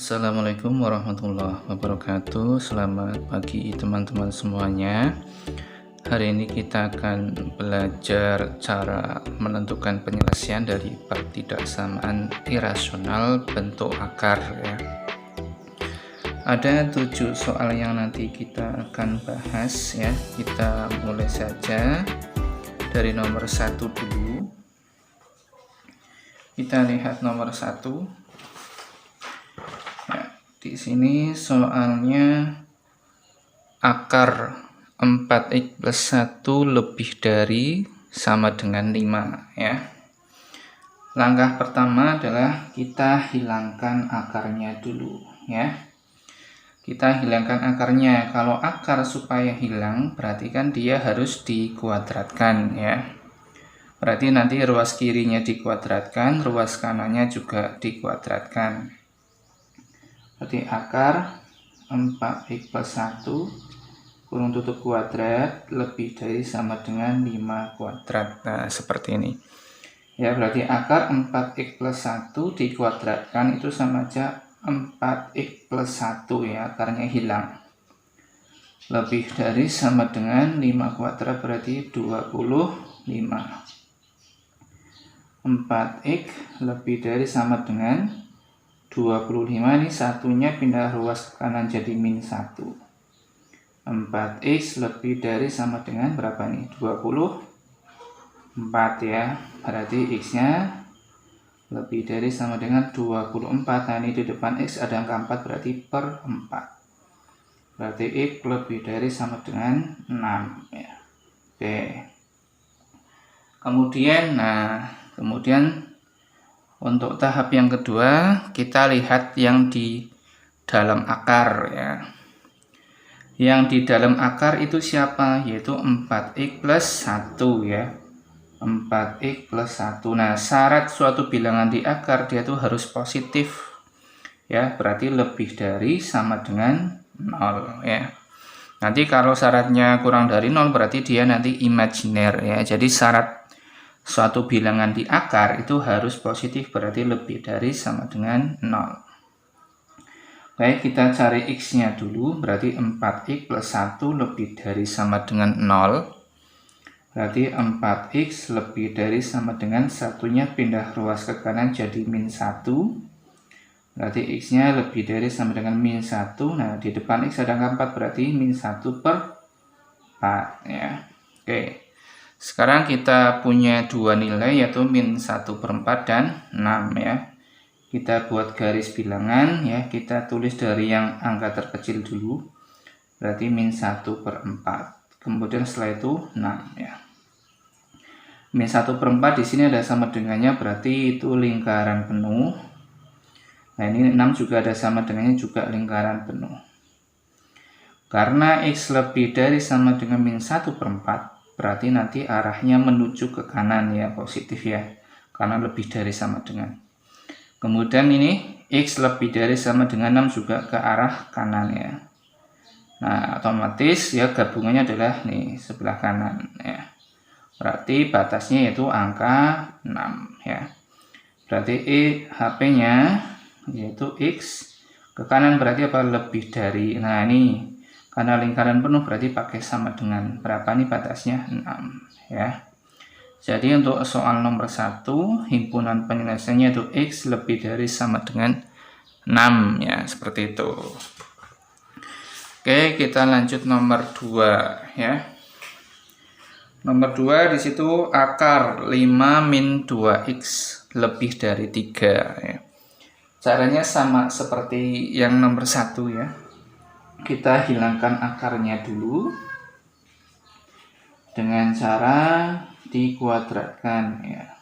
Assalamualaikum warahmatullahi wabarakatuh. Selamat pagi teman-teman semuanya. Hari ini kita akan belajar cara menentukan penyelesaian dari pertidaksamaan irasional bentuk akar ya. Ada 7 soal yang nanti kita akan bahas ya. Kita mulai saja dari nomor 1 dulu. Kita lihat nomor 1. Di sini soalnya akar 4x plus 1 lebih dari sama dengan 5 ya. Langkah pertama adalah kita hilangkan akarnya dulu ya. Kita hilangkan akarnya. Kalau akar supaya hilang berarti kan dia harus dikuadratkan ya. Berarti nanti ruas kirinya dikuadratkan, ruas kanannya juga dikuadratkan. Berarti akar 4x plus 1 kurung tutup kuadrat lebih dari sama dengan 5 kuadrat. Nah, seperti ini. Ya, berarti akar 4x plus 1 dikuadratkan itu sama aja 4x plus 1 ya, akarnya hilang. Lebih dari sama dengan 5 kuadrat berarti 25. 4x lebih dari sama dengan 25, ini satunya pindah ruas ke kanan jadi min 1. 4x lebih dari sama dengan berapa nih? 24 ya. Berarti x-nya lebih dari sama dengan 24. Nah, ini di depan x ada angka 4 berarti per 4. Berarti x lebih dari sama dengan 6 ya. Oke. Kemudian untuk tahap yang kedua, kita lihat yang di dalam akar ya. Yang di dalam akar itu siapa? Yaitu 4x plus 1 ya. 4x plus 1. Nah, syarat suatu bilangan di akar dia tuh harus positif. Ya, berarti lebih dari sama dengan 0 ya. Nanti kalau syaratnya kurang dari 0 berarti dia nanti imajiner ya. Jadi syarat suatu bilangan di akar itu harus positif, berarti lebih dari sama dengan 0. Baik, kita cari x-nya dulu, berarti 4x plus 1 lebih dari sama dengan 0. Berarti 4x lebih dari sama dengan satunya pindah ruas ke kanan jadi min 1. Berarti x-nya lebih dari sama dengan min 1. Nah, di depan x ada angka 4, berarti min 1 per 4 ya. Oke. Sekarang kita punya dua nilai yaitu min 1 per 4 dan 6 ya. Kita buat garis bilangan ya, kita tulis dari yang angka terkecil dulu. Berarti min 1 per 4. Kemudian setelah itu 6 ya. Min 1 per 4 di sini ada sama dengannya, berarti itu lingkaran penuh. Nah, ini 6 juga ada sama dengannya, juga lingkaran penuh. Karena x lebih dari sama dengan min 1 per 4, berarti nanti arahnya menuju ke kanan ya, positif ya, karena lebih dari sama dengan. Kemudian ini x lebih dari sama dengan 6 juga ke arah kanan ya. Nah, otomatis ya gabungannya adalah nih sebelah kanan ya. Berarti batasnya yaitu angka 6 ya. Berarti HP-nya yaitu x ke kanan berarti apa? Lebih dari. Nah, ini karena lingkaran penuh berarti pakai sama dengan berapa nih batasnya? 6 ya. Jadi untuk soal nomor 1, himpunan penyelesaiannya itu x lebih dari sama dengan 6 ya, seperti itu. Oke, kita lanjut nomor 2 ya. Nomor 2 di situ akar 5 min 2x lebih dari 3 ya. Caranya sama seperti yang nomor 1 ya. Kita hilangkan akarnya dulu dengan cara dikuadratkan ya.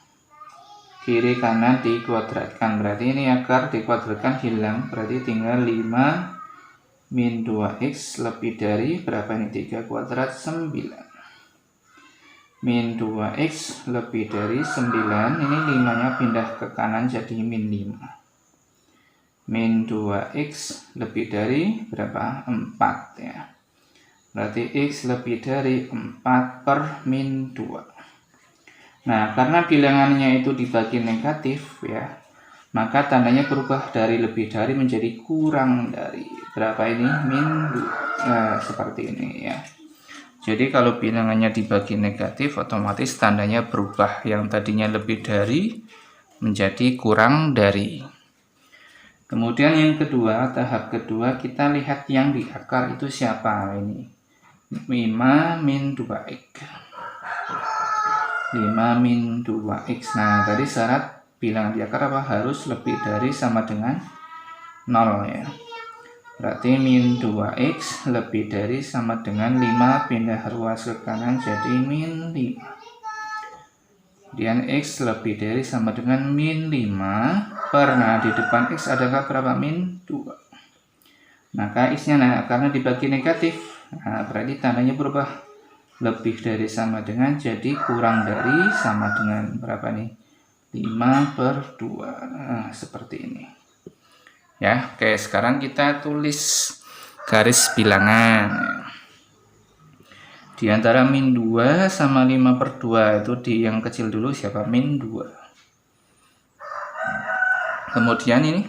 Kiri kanan dikuadratkan, berarti ini akar dikuadratkan hilang, berarti tinggal 5 min 2x lebih dari berapa ini? 3 kuadrat 9. Min 2x lebih dari 9, ini 5 nya pindah ke kanan jadi min 5. Min 2x lebih dari berapa? 4 ya. Berarti x lebih dari 4 per min 2. Nah, karena bilangannya itu dibagi negatif ya, maka tandanya berubah dari lebih dari menjadi kurang dari. Berapa ini? Min 2. Nah, seperti ini ya. Jadi kalau bilangannya dibagi negatif, otomatis tandanya berubah. Yang tadinya lebih dari menjadi kurang dari. Kemudian yang kedua, tahap kedua, kita lihat yang di akar itu siapa ini. 5 min 2x. 5 min 2x. Nah, tadi syarat bilangan di akar apa? Harus lebih dari sama dengan 0 ya. Berarti min 2x lebih dari sama dengan 5 pindah ruas ke kanan jadi min 5. Kemudian x lebih dari sama dengan min 5 per, nah di depan x adakah berapa? Min 2. Maka x-nya nah karena dibagi negatif, nah berarti tandanya berubah. Lebih dari sama dengan jadi kurang dari sama dengan berapa nih? 5 per 2. Nah, seperti ini. Ya, oke, sekarang kita tulis garis bilangan. Di antara min 2 sama 5 per 2 itu di yang kecil dulu siapa? Min 2. Kemudian ini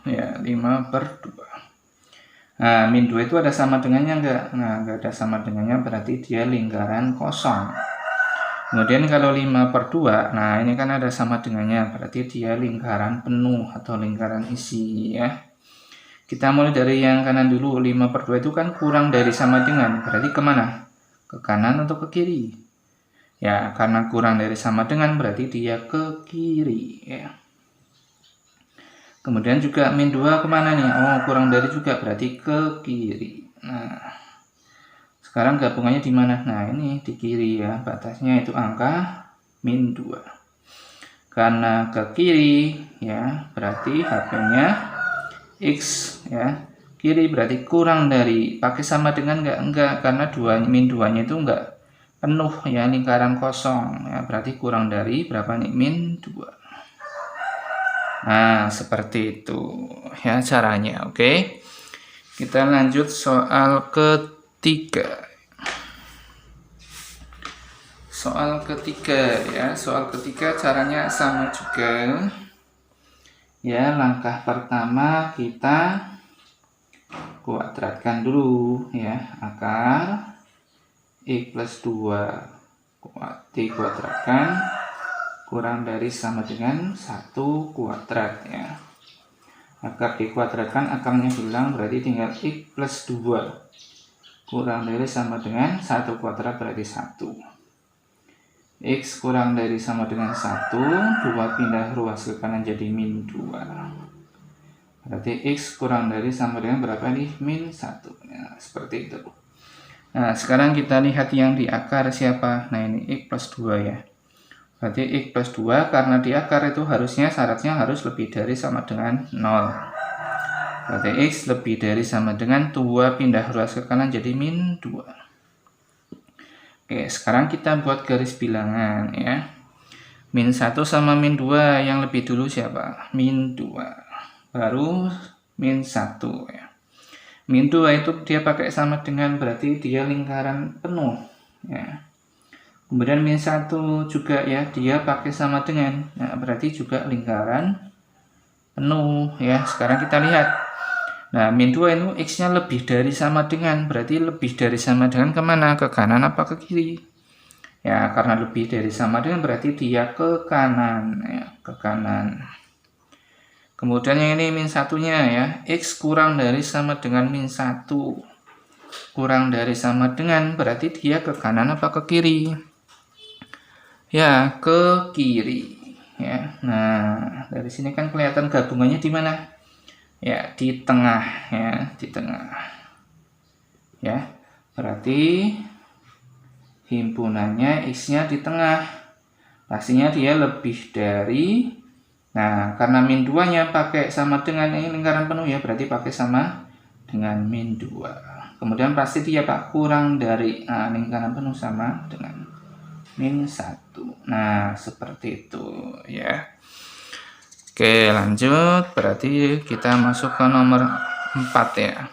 ya 5 per 2. Nah, min 2 itu ada sama dengannya enggak? Nah, enggak ada sama dengannya, berarti dia lingkaran kosong. Kemudian kalau 5 per 2, nah ini kan ada sama dengannya, berarti dia lingkaran penuh atau lingkaran isi ya. Kita mulai dari yang kanan dulu, 5 per 2 itu kan kurang dari sama dengan, berarti kemana? Ke kanan atau ke kiri? Ya, karena kurang dari sama dengan, berarti dia ke kiri ya. Kemudian juga min 2 kemana nih? Oh, kurang dari juga, berarti ke kiri. Nah, sekarang gabungannya di mana? Nah, ini di kiri ya, batasnya itu angka min 2. Karena ke kiri ya, berarti HP-nya X ya. Kiri berarti kurang dari, pakai sama dengan enggak, karena min 2-nya itu enggak penuh ya, lingkaran kosong ya, berarti kurang dari berapa nih? Min 2. Nah, seperti itu ya caranya. Oke. Kita lanjut soal ketiga. Soal ketiga ya, soal ketiga caranya sama juga. Ya, langkah pertama kita kuadratkan dulu ya, akar x plus 2 dikuadratkan kurang dari sama dengan 1 kuadrat ya. Akar dikuadratkan, akarnya hilang, berarti tinggal x plus 2 kurang dari sama dengan 1 kuadrat berarti 1. X kurang dari sama dengan 1, 2 pindah ruas ke kanan jadi min 2. Berarti X kurang dari sama dengan berapa nih? Min 1. Ya, seperti itu. Nah, sekarang kita lihat yang di akar siapa? Nah, ini X plus 2 ya. Berarti X plus 2 karena di akar itu harusnya syaratnya harus lebih dari sama dengan 0. Berarti X lebih dari sama dengan 2 pindah ruas ke kanan jadi min 2. Oke, sekarang kita buat garis bilangan ya. Min 1 sama min 2 yang lebih dulu siapa? Min 2. Baru min 1 ya. Min 2 itu dia pakai sama dengan, berarti dia lingkaran penuh ya. Kemudian min 1 juga ya, dia pakai sama dengan, nah berarti juga lingkaran penuh ya. Sekarang kita lihat, nah min 2 itu x-nya lebih dari sama dengan, berarti lebih dari sama dengan kemana? Ke kanan apa ke kiri? Ya, karena lebih dari sama dengan berarti dia ke kanan ya, ke kanan. Kemudian yang ini min 1-nya ya, x kurang dari sama dengan min 1 kurang dari sama dengan berarti dia ke kanan apa ke kiri? Ya, ke kiri ya. Nah, dari sini kan kelihatan gabungannya di mana? Ya, di tengah ya, di tengah. Ya. Berarti himpunannya X-nya di tengah. Pastinya dia lebih dari, nah, karena min 2-nya pakai sama dengan ini lingkaran penuh ya, berarti pakai sama dengan min 2. Kemudian pasti dia Pak kurang dari, nah, lingkaran penuh sama dengan min 1. Nah, seperti itu ya. Oke, lanjut. Berarti kita masuk ke nomor 4 ya.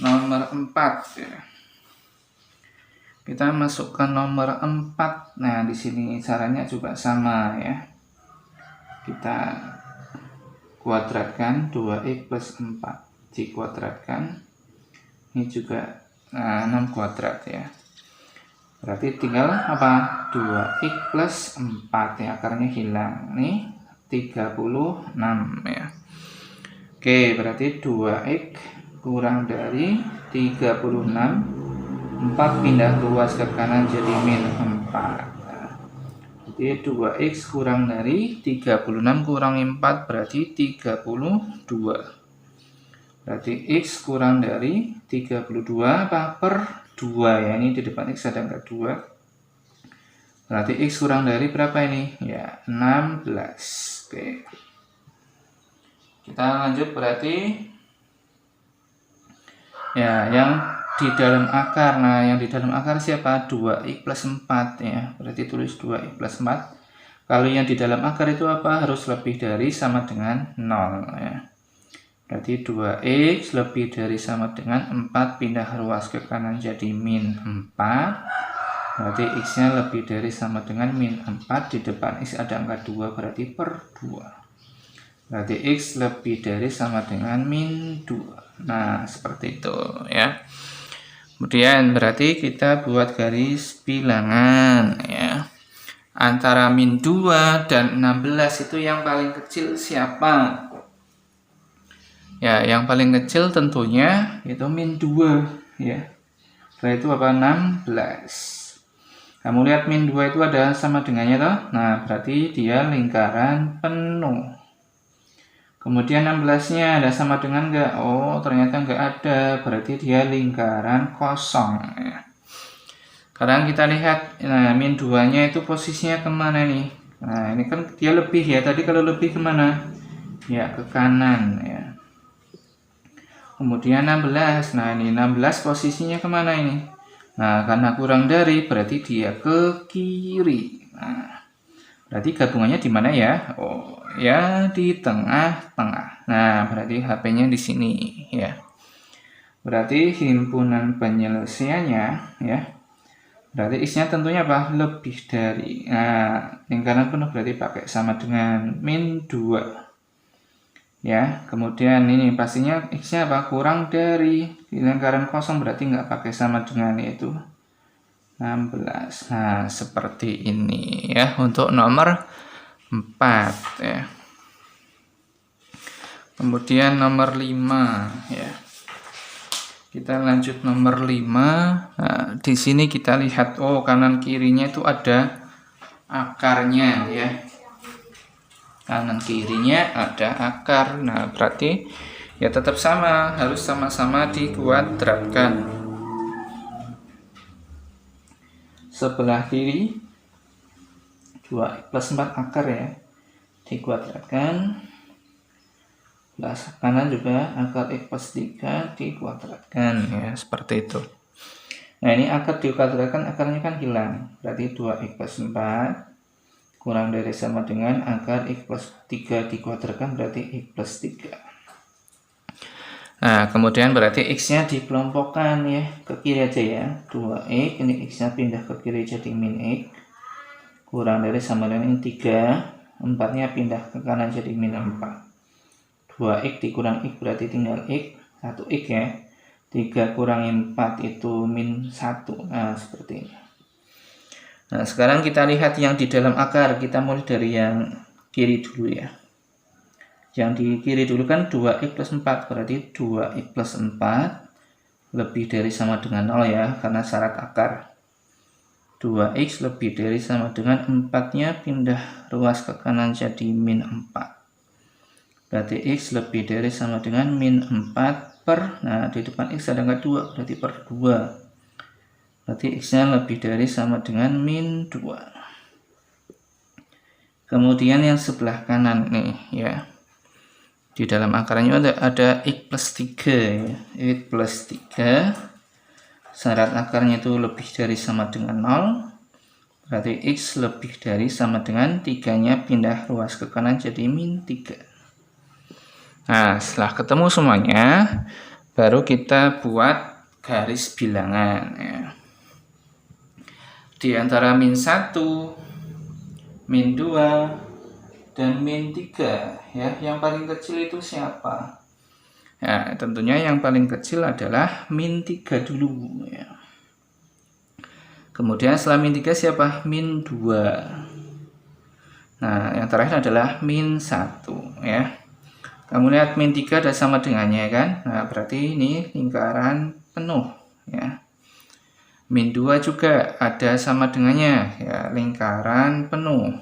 Nomor 4 ya. Kita masuk ke nomor 4. Nah, di sini caranya juga sama ya. kita kuadratkan, 2x plus 4 dikuadratkan, ini juga 6 kuadrat ya, berarti tinggal apa, 2x plus 4 ya, akarnya hilang, nih 36 ya. Oke, berarti 2x kurang dari 36, 4 pindah luas ke kanan jadi min 4. Jadi 2x kurang dari 36 kurangi 4 berarti 32. Berarti x kurang dari 32 apa per 2 ya, ini di depan x ada angka 2. Berarti x kurang dari berapa ini? Ya, 16. Oke. Kita lanjut, berarti ya yang di dalam akar. Nah, yang di dalam akar siapa? 2x plus 4 ya. Berarti tulis 2x plus 4. Kalau yang di dalam akar itu apa? Harus lebih dari sama dengan 0 ya. Berarti 2x lebih dari sama dengan 4 pindah ruas ke kanan jadi min 4. Berarti x-nya lebih dari sama dengan min 4. Di depan x ada angka 2 berarti per 2. Berarti x lebih dari sama dengan min 2. Nah, seperti itu ya. Kemudian berarti kita buat garis bilangan ya. Antara min 2 dan 16 itu yang paling kecil siapa? Ya, yang paling kecil tentunya itu min 2 ya. Setelah itu apa? 16. Kamu lihat min 2 itu ada sama dengannya toh? Nah, berarti dia lingkaran penuh. Kemudian 16-nya ada sama dengan enggak? Oh, ternyata enggak ada. Berarti dia lingkaran kosong ya. Sekarang kita lihat, nah, min 2-nya itu posisinya kemana nih? Nah, ini kan dia lebih ya. Tadi kalau lebih kemana? Ya, ke kanan ya. Kemudian 16, nah ini 16 posisinya kemana ini? Nah, karena kurang dari berarti dia ke kiri. Nah, berarti gabungannya di mana ya? Oh, ya di tengah-tengah. Nah, berarti HP-nya di sini ya. Berarti himpunan penyelesaiannya ya. Berarti x-nya tentunya apa? Lebih dari. Nah, lingkaran penuh berarti pakai sama dengan min 2. Ya, kemudian ini pastinya x-nya apa? Kurang dari. Di lingkaran kosong berarti nggak pakai sama dengan, yaitu 16. Nah, seperti ini ya untuk nomor 4 ya. Kemudian nomor 5 ya. Kita lanjut nomor 5. Nah, di sini kita lihat, oh, kanan kirinya itu ada akarnya ya. Kanan kirinya ada akar. Nah, berarti ya tetap sama, harus sama-sama dikuadratkan. Sebelah kiri 2 plus 4 akar ya, dikuadratkan. Sebelah kanan juga akar x plus 3 dikuadratkan ya, seperti itu. Nah, ini akar dikuadratkan, akarnya kan hilang. Berarti 2x plus 4 kurang dari sama dengan akar x plus 3 dikuadratkan, berarti x plus 3. Nah, kemudian berarti x-nya dikelompokkan ya, ke kiri aja ya. 2x, ini x-nya pindah ke kiri jadi min x. Kurang dari sama dengan 3. 4-nya pindah ke kanan jadi min 4. 2x dikurang x berarti tinggal x. 1x ya. 3 kurangi 4 itu min 1. Nah, seperti ini. Nah, sekarang kita lihat yang di dalam akar. Kita mulai dari yang kiri dulu ya. Yang di kiri dulu kan 2x plus 4. Berarti 2x plus 4 lebih dari sama dengan 0 ya. Karena syarat akar. 2x lebih dari sama dengan 4-nya pindah ruas ke kanan jadi min 4. Berarti x lebih dari sama dengan min 4 per. Nah, di depan x ada angka 2. Berarti per 2. Berarti x-nya lebih dari sama dengan min 2. Kemudian yang sebelah kanan nih ya. Di dalam akarnya ada x plus 3 ya. X plus 3. Syarat akarnya itu lebih dari sama dengan 0. Berarti x lebih dari sama dengan 3-nya pindah ruas ke kanan jadi min 3. Nah, setelah ketemu semuanya, baru kita buat garis bilangan ya. Di antara min 1, min 2, dan min 3 ya. Yang paling kecil itu siapa? Ya, tentunya yang paling kecil adalah min 3 dulu ya. Kemudian setelah min 3 siapa? Min 2. Nah, yang terakhir adalah min 1 ya. Kamu lihat min 3 ada sama dengannya kan? Nah, berarti ini lingkaran penuh ya. Min 2 juga ada sama dengannya ya, lingkaran penuh.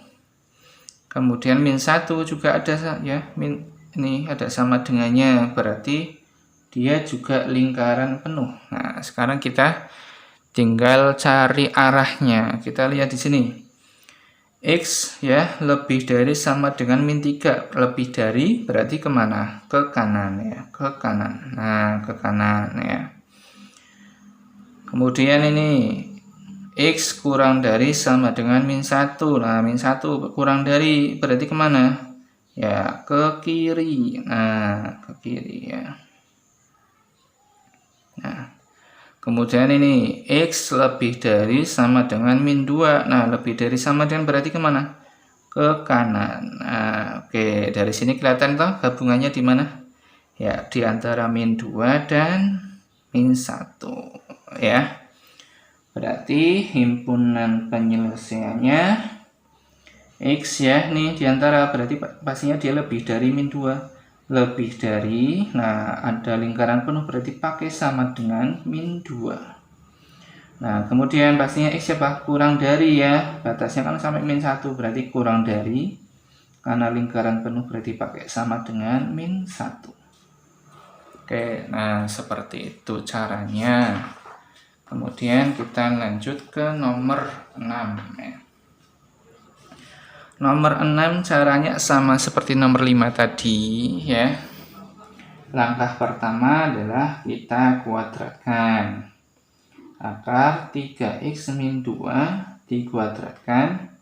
Kemudian min 1 juga ada ya, ini ada sama dengannya, berarti dia juga lingkaran penuh. Nah, sekarang kita tinggal cari arahnya. Kita lihat di sini. X ya lebih dari sama dengan min 3. Lebih dari berarti kemana? Ke kanan ya, ke kanan. Nah, ke kanan ya. Kemudian ini X kurang dari sama dengan min 1. Nah, min 1 kurang dari berarti kemana? Ya, ke kiri. Nah, ke kiri ya. Nah, kemudian ini X lebih dari sama dengan min 2. Nah, lebih dari sama dengan berarti kemana? Ke kanan. Nah, oke. Dari sini kelihatan toh gabungannya di mana? Ya, di antara min 2 dan min 1. Ya. Berarti himpunan penyelesaiannya X ya. Nih di antara berarti pastinya dia lebih dari min 2. Lebih dari, nah ada lingkaran penuh berarti pakai sama dengan min 2. Nah kemudian pastinya X siapa? Kurang dari ya, batasnya kan sampai min 1 berarti kurang dari, karena lingkaran penuh berarti pakai sama dengan min 1. Oke, nah seperti itu caranya. Kemudian kita lanjut ke nomor 6 ya. Nomor 6 caranya sama seperti nomor 5 tadi ya. Langkah pertama adalah kita kuadratkan. Akar 3x min 2 dikuadratkan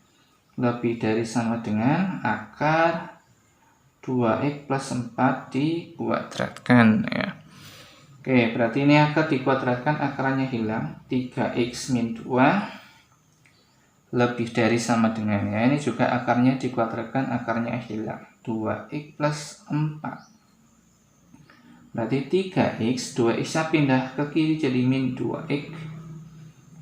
lebih dari sama dengan akar 2x plus 4 dikuadratkan ya. Oke, berarti ini akar dikuadratkan, akarnya hilang. 3x min 2 lebih dari sama dengan ya, ini juga akarnya dikuadratkan, akarnya hilang. 2x plus 4 berarti 3x, 2x nya pindah ke kiri jadi min 2x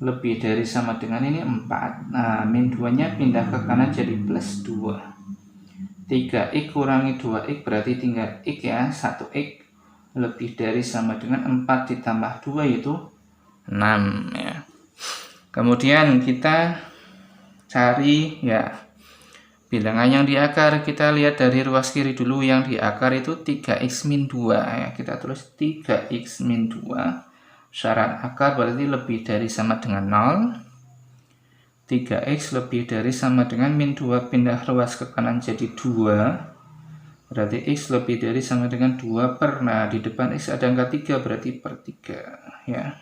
lebih dari sama dengan ini 4. Nah min 2 nya pindah ke kanan jadi plus 2. 3x kurangi 2x berarti tinggal x ya, 1x lebih dari sama dengan 4 ditambah 2 yaitu 6 ya. Kemudian kita cari ya bilangan yang di akar. Kita lihat dari ruas kiri dulu, yang di akar itu 3x min 2 ya. Kita tulis 3x min 2. Syarat akar berarti lebih dari sama dengan 0. 3x lebih dari sama dengan min 2 pindah ruas ke kanan jadi 2. Berarti x lebih dari sama dengan 2 per, nah di depan x ada angka 3 berarti per 3 ya.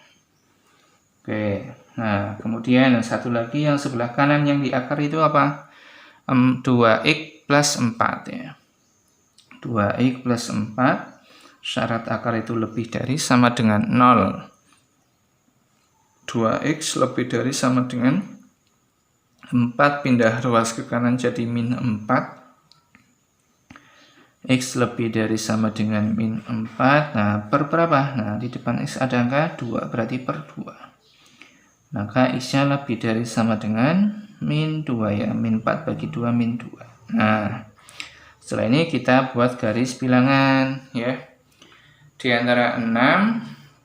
Oke, nah kemudian satu lagi yang sebelah kanan yang di akar itu apa? 2x plus 4 ya. 2x plus 4, syarat akar itu lebih dari sama dengan 0. 2x lebih dari sama dengan 4 pindah ruas ke kanan jadi min 4. X lebih dari sama dengan min 4. Nah per berapa? Nah di depan x ada angka 2 berarti per 2. Maka x-nya lebih dari sama dengan min 2 ya, min 4 bagi 2 min 2. Nah, setelah ini kita buat garis bilangan ya. Di antara 6,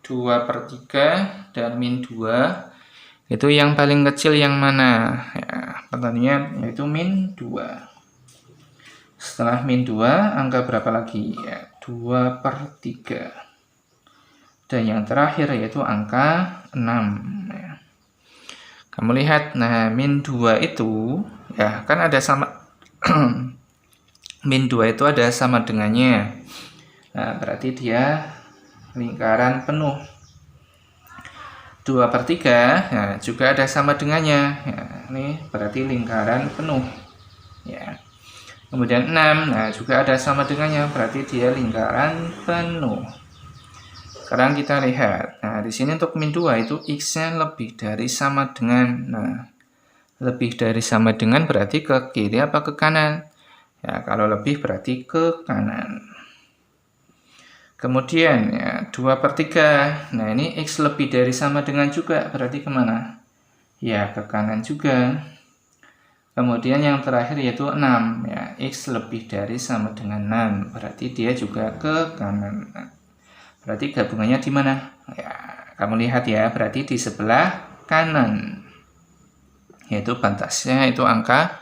2 per 3, dan min 2, itu yang paling kecil yang mana? Ya, pertanyaannya yaitu min 2. Setelah min 2, angka berapa lagi? Ya, 2 per 3. Dan yang terakhir yaitu angka 6 ya. Kamu lihat, nah min 2 itu ya kan ada sama min 2 itu ada sama dengannya. Nah berarti dia lingkaran penuh. 2 per 3 ya, juga ada sama dengannya ya, ini berarti lingkaran penuh ya. Kemudian 6, nah juga ada sama dengannya, berarti dia lingkaran penuh. Sekarang kita lihat, nah di sini untuk min 2 itu x-nya lebih dari sama dengan, nah lebih dari sama dengan berarti ke kiri apa ke kanan? Ya, kalau lebih berarti ke kanan. Kemudian ya 2/3. Nah, ini X lebih dari sama dengan juga, berarti kemana? Ya, ke kanan juga. Kemudian yang terakhir yaitu 6. Ya, X lebih dari sama dengan 6, berarti dia juga ke kanan. Nah, berarti gabungannya di mana? Ya, kamu lihat ya, berarti di sebelah kanan. Yaitu batasnya itu angka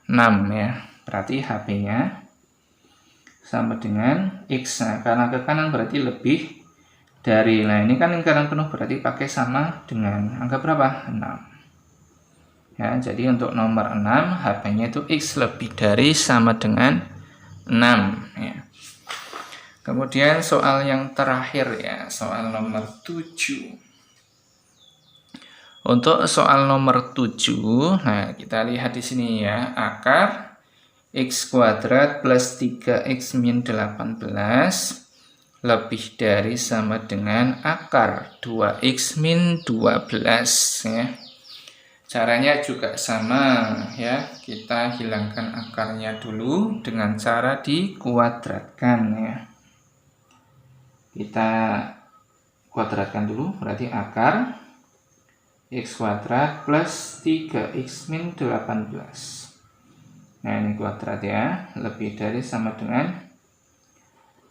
6 ya. Berarti HP-nya sama dengan X. Nah, karena ke kanan berarti lebih dari. Nah, ini kan lingkaran penuh berarti pakai sama dengan angka berapa? 6. Ya, jadi untuk nomor 6 HP-nya itu X lebih dari sama dengan 6 ya. Kemudian soal yang terakhir ya, soal nomor 7. Untuk soal nomor 7, nah kita lihat di sini ya, akar X kuadrat plus 3X min 18 lebih dari sama dengan akar 2X min 12 ya. Caranya juga sama ya, kita hilangkan akarnya dulu dengan cara dikuadratkan ya. Kita kuadratkan dulu, berarti akar X kuadrat plus 3X min 18. Nah, ini kuadrat ya, lebih dari sama dengan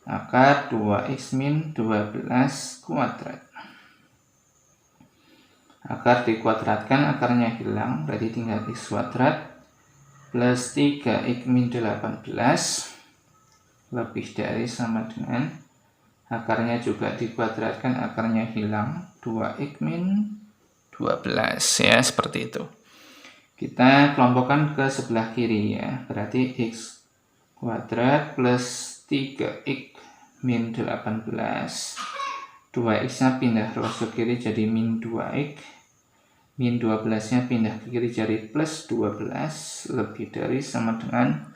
akar 2X min 12 kuadrat. Akar dikuadratkan, akarnya hilang, berarti tinggal X kuadrat plus 3X min 18 lebih dari sama dengan akarnya juga dikuadratkan, akarnya hilang, 2X min 12 ya, seperti itu. Kita kelompokkan ke sebelah kiri ya, berarti X kuadrat plus 3X min 18, 2X nya pindah terus ke kiri jadi min 2X, min 12 nya pindah ke kiri jadi plus 12, lebih dari sama dengan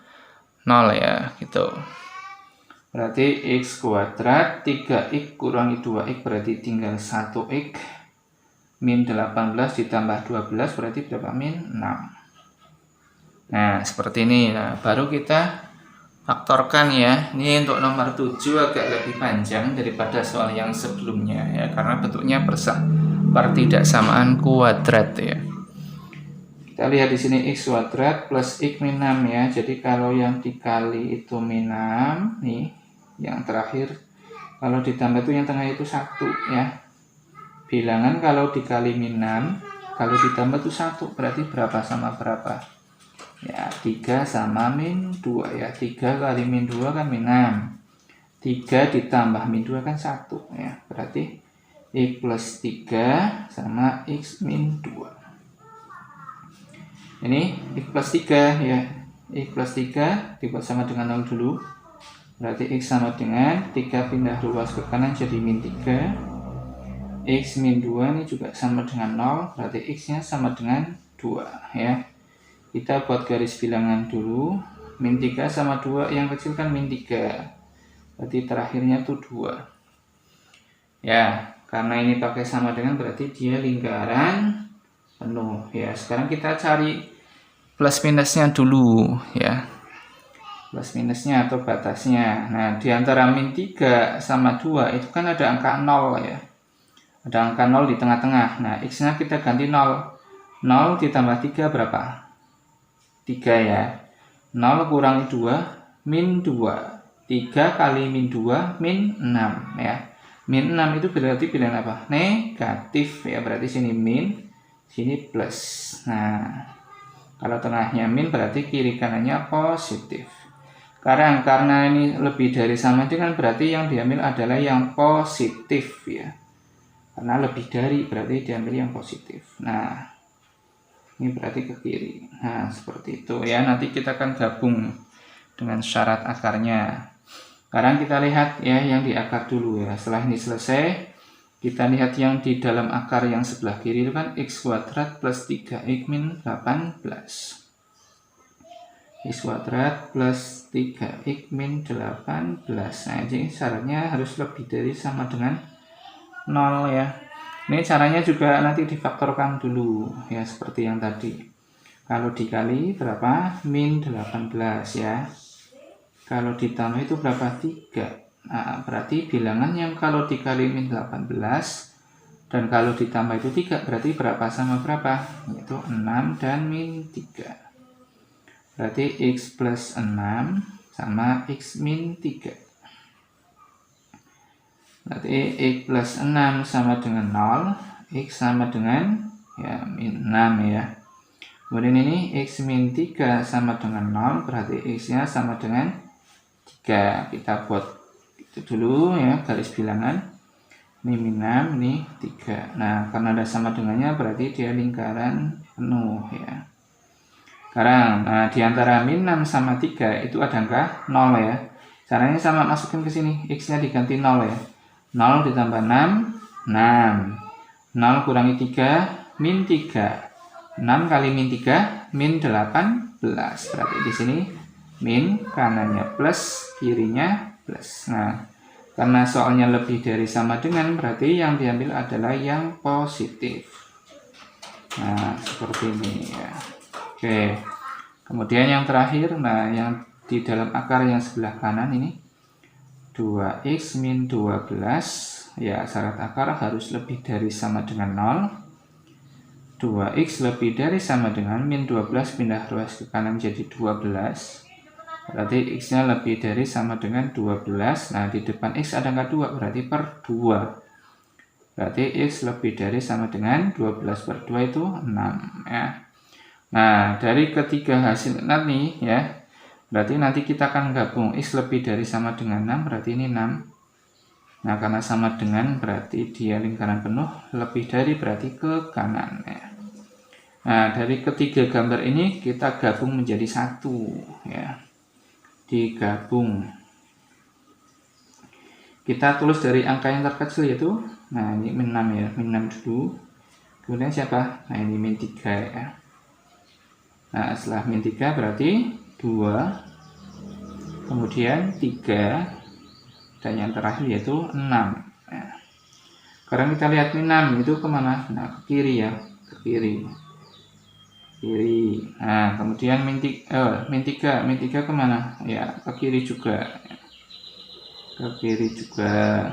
0 ya, gitu. Berarti X kuadrat 3X kurangi 2X berarti tinggal 1X, min 18 ditambah 12 berarti berapa? Min 6. Nah, seperti ini. Nah, baru kita faktorkan ya. Ini untuk nomor 7 agak lebih panjang daripada soal yang sebelumnya ya, karena bentuknya pertidaksamaan kuadrat ya. Kita lihat di sini X kuadrat plus X min 6 ya. Jadi kalau yang dikali itu min 6 nih, yang terakhir kalau ditambah itu yang tengah itu 1 ya. Bilangan kalau dikali min 6, kalau ditambah itu 1, berarti berapa sama berapa? Ya, 3 sama min 2 ya. 3 kali min 2 kan min 6. 3 ditambah min 2 kan 1 ya. Berarti X plus 3 sama X min 2. Ini X plus 3 ya. X plus 3 dibuat sama dengan 0 dulu. Berarti X sama dengan 3 pindah ruas ke kanan jadi min 3. X min 2 ini juga sama dengan 0, berarti X nya sama dengan 2 ya. Kita buat garis bilangan dulu, min 3 sama 2, yang kecil kan min 3, berarti terakhirnya tuh 2 ya. Karena ini pakai sama dengan berarti dia lingkaran penuh ya. Sekarang kita cari plus minusnya dulu ya, plus minusnya atau batasnya. Nah, di antara min 3 sama 2 itu kan ada angka 0 ya, ada angka 0 di tengah-tengah. Nah, X nya kita ganti 0. 0 ditambah 3 berapa? 3 ya. 0 kurangi 2 min 2. 3 kali min 2 min 6 ya. Min 6 itu berarti pilihan apa? Negatif ya, berarti sini min, sini plus. Nah, kalau tengahnya min berarti kiri kanannya positif. Karena ini lebih dari sama dengan berarti yang diambil adalah yang positif ya. Karena lebih dari berarti diambil yang positif. Nah, ini berarti ke kiri. Nah, seperti itu ya. Nanti kita akan gabung dengan syarat akarnya. Sekarang kita lihat ya yang di akar dulu ya. Setelah ini selesai, kita lihat yang di dalam akar yang sebelah kiri itu kan X kuadrat plus 3X min 18. X kuadrat plus 3X min 18. Nah, jadi syaratnya harus lebih dari sama dengan 0 ya. Ini caranya juga nanti difaktorkan dulu ya, seperti yang tadi. Kalau dikali berapa? Min 18 ya. Kalau ditambah itu berapa? 3. Nah, berarti bilangan yang kalau dikali min 18 dan kalau ditambah itu 3, berarti berapa sama berapa? Yaitu 6 dan min 3. Berarti X plus 6 sama X min 3. Berarti X plus 6 sama dengan 0, X sama dengan ya min 6 ya. Kemudian ini X min 3 sama dengan 0, berarti X-nya sama dengan 3. Kita buat itu dulu ya, garis bilangan. Ini min 6, ini 3. Nah, karena ada sama dengannya, berarti dia lingkaran penuh ya. Sekarang, nah, di antara min 6 sama 3 itu ada angka 0 ya. Caranya sama, masukin ke sini, X-nya diganti 0 ya. 0 ditambah 6, 6. 0 kurangi 3, min 3. 6 kali min 3, min 18. Berarti di sini min, kanannya plus, kirinya plus. Nah, karena soalnya lebih dari sama dengan, berarti yang diambil adalah yang positif. Nah, seperti ini ya. Oke. Kemudian yang terakhir, nah yang di dalam akar yang sebelah kanan ini 2x min 12. Ya, syarat akar harus lebih dari sama dengan 0. 2x lebih dari sama dengan min 12 pindah ruas ke kanan jadi 12. Berarti x-nya lebih dari sama dengan 12. Nah, di depan x ada angka 2, berarti per 2. Berarti x lebih dari sama dengan 12 per 2 itu 6 ya. Nah, dari ketiga hasil nanti ya, berarti nanti kita akan gabung x lebih dari sama dengan 6, berarti ini 6. Nah, karena sama dengan berarti dia lingkaran penuh, lebih dari berarti ke kanan ya. Nah, dari ketiga gambar ini kita gabung menjadi satu ya. Digabung. Kita tulis dari angka yang terkecil yaitu, nah ini min 6 ya, min 6 dulu. Kemudian siapa? Nah, ini min 3 ya. Nah, setelah min 3 berarti 2. Kemudian 3. Dan yang terakhir yaitu 6 ya. Sekarang kita lihat min 6 itu kemana? Nah, ke kiri ya, ke kiri. Nah, kemudian min 3 kemana? Ya, ke kiri juga. Ke kiri juga.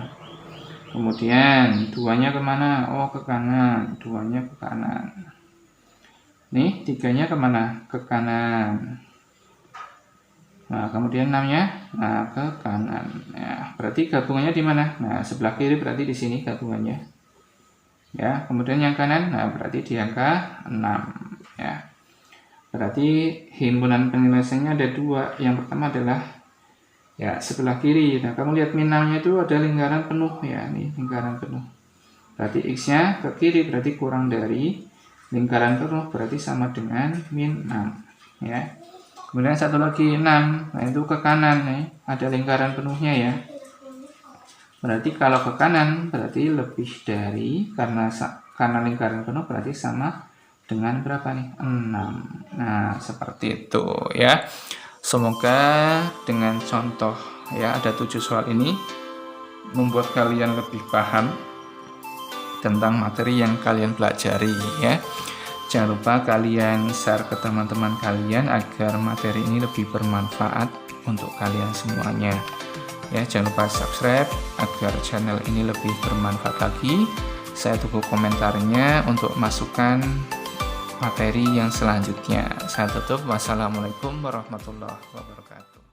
Kemudian 2-nya kemana? Oh, ke kanan. 2-nya ke kanan. Nih, 3-nya kemana? Ke kanan. Nah, kemudian 6-nya, nah ke kanan. Ya, berarti gabungannya di mana? Nah, sebelah kiri berarti di sini gabungannya. Ya, kemudian yang kanan, nah berarti di angka 6. Ya, berarti himpunan penyelesaiannya ada 2. Yang pertama adalah ya sebelah kiri. Nah, kamu lihat min 6-nya itu ada lingkaran penuh ya, nih lingkaran penuh. Berarti x-nya ke kiri berarti kurang dari lingkaran penuh, berarti sama dengan min 6 ya. Kemudian satu lagi 6, nah itu ke kanan nih, ada lingkaran penuhnya ya. Berarti kalau ke kanan berarti lebih dari, karena lingkaran penuh berarti sama dengan berapa nih? 6. Nah, seperti itu ya. Semoga dengan contoh ya ada 7 soal ini membuat kalian lebih paham tentang materi yang kalian pelajari ya. Jangan lupa kalian share ke teman-teman kalian agar materi ini lebih bermanfaat untuk kalian semuanya. Ya, jangan lupa subscribe agar channel ini lebih bermanfaat lagi. Saya tunggu komentarnya untuk masukan materi yang selanjutnya. Saya tutup. Wassalamualaikum warahmatullahi wabarakatuh.